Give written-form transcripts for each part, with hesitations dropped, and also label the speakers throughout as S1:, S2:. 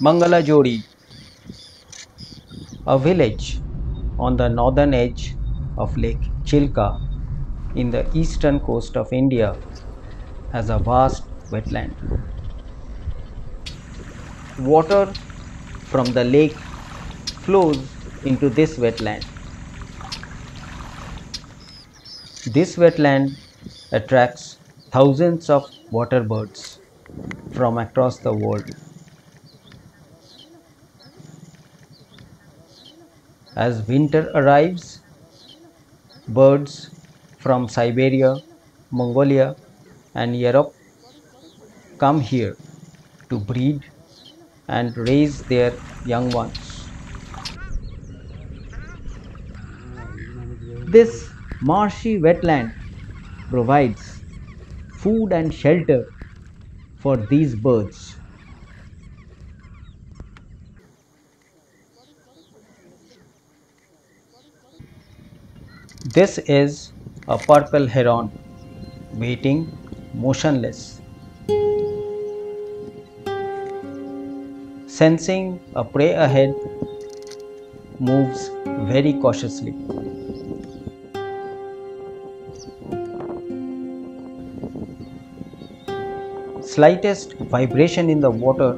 S1: Mangalajodi, a village on the northern edge of Lake Chilka in the eastern coast of India, has a vast wetland. Water from the lake flows into this wetland. This wetland attracts thousands of water birds from across the world. As winter arrives, birds from Siberia, Mongolia and Europe come here to breed and raise their young ones. This marshy wetland provides food and shelter for these birds. This is a purple heron waiting motionless. Sensing a prey ahead, moves very cautiously. Slightest vibration in the water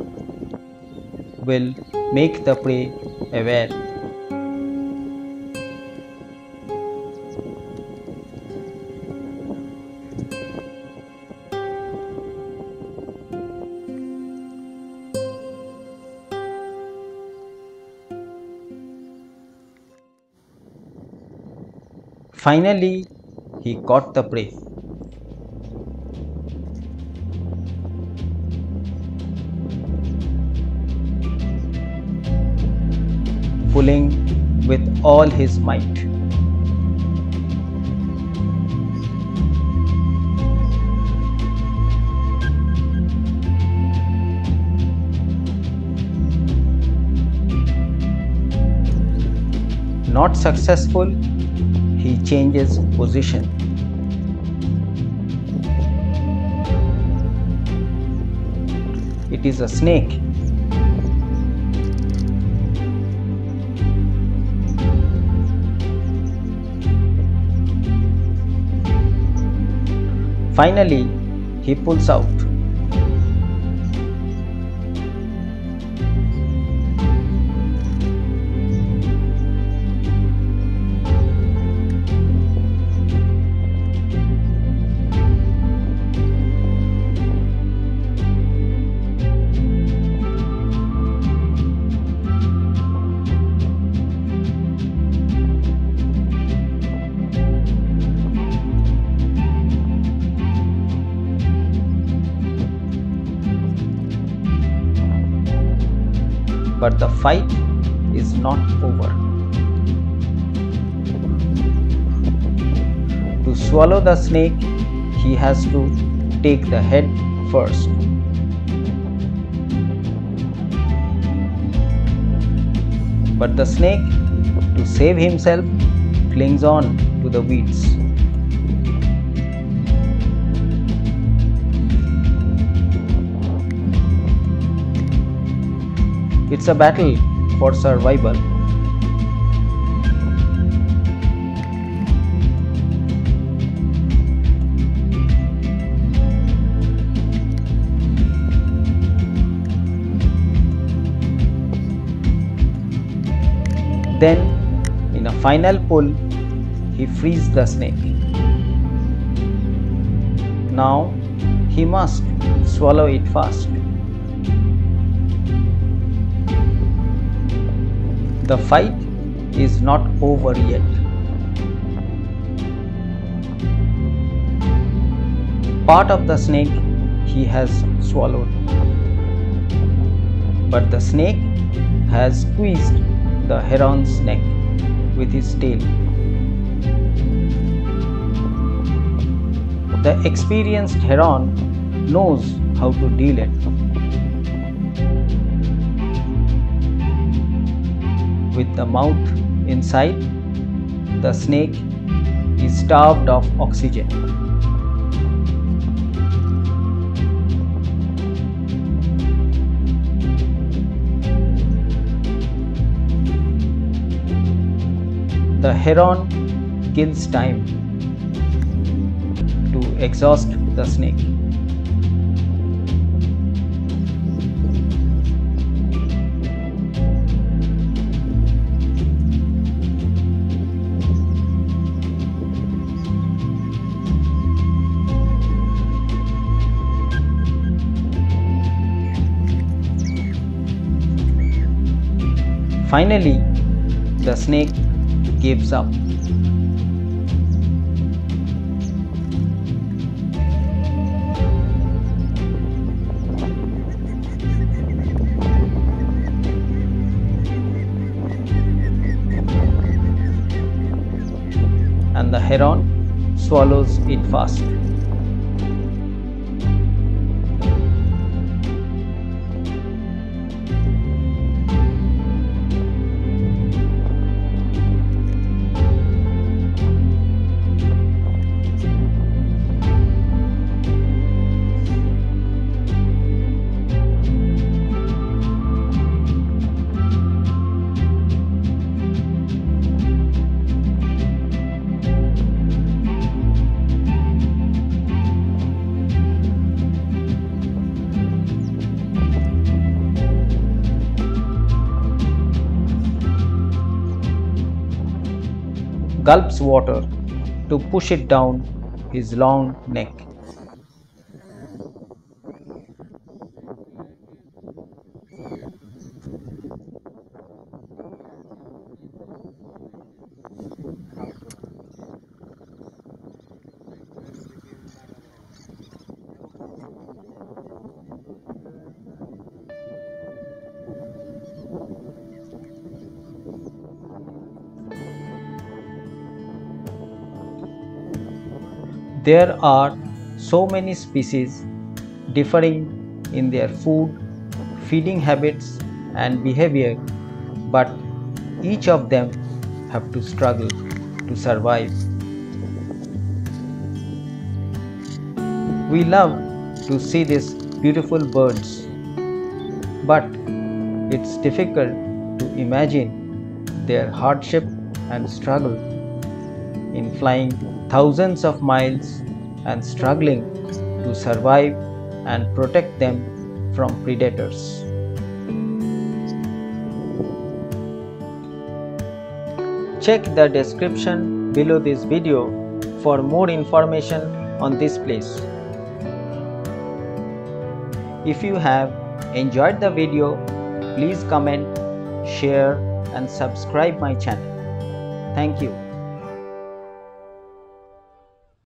S1: will make the prey aware. Finally, he caught the prey. Pulling with all his might. Not successful, he changes position. It is a snake. Finally, he pulls out. But the fight is not over. To swallow the snake, he has to take the head first. But the snake, to save himself, clings on to the weeds. It's a battle for survival. Then, in a final pull, he frees the snake. Now, he must swallow it fast. The fight is not over yet. Part of the snake he has swallowed, but the snake has squeezed the heron's neck with his tail. The experienced heron knows how to deal it. With the mouth inside, the snake is starved of oxygen. The heron kills time to exhaust the snake. Finally, the snake gives up. And the heron swallows it fast. Gulps water to push it down his long neck. There are so many species differing in their food, feeding habits and behavior, but each of them have to struggle to survive. We love to see these beautiful birds, but it's difficult to imagine their hardship and struggle in flying thousands of miles and struggling to survive and protect them from predators. Check the description below this video for more information on this place. If you have enjoyed the video, please comment, share and subscribe my channel. Thank you.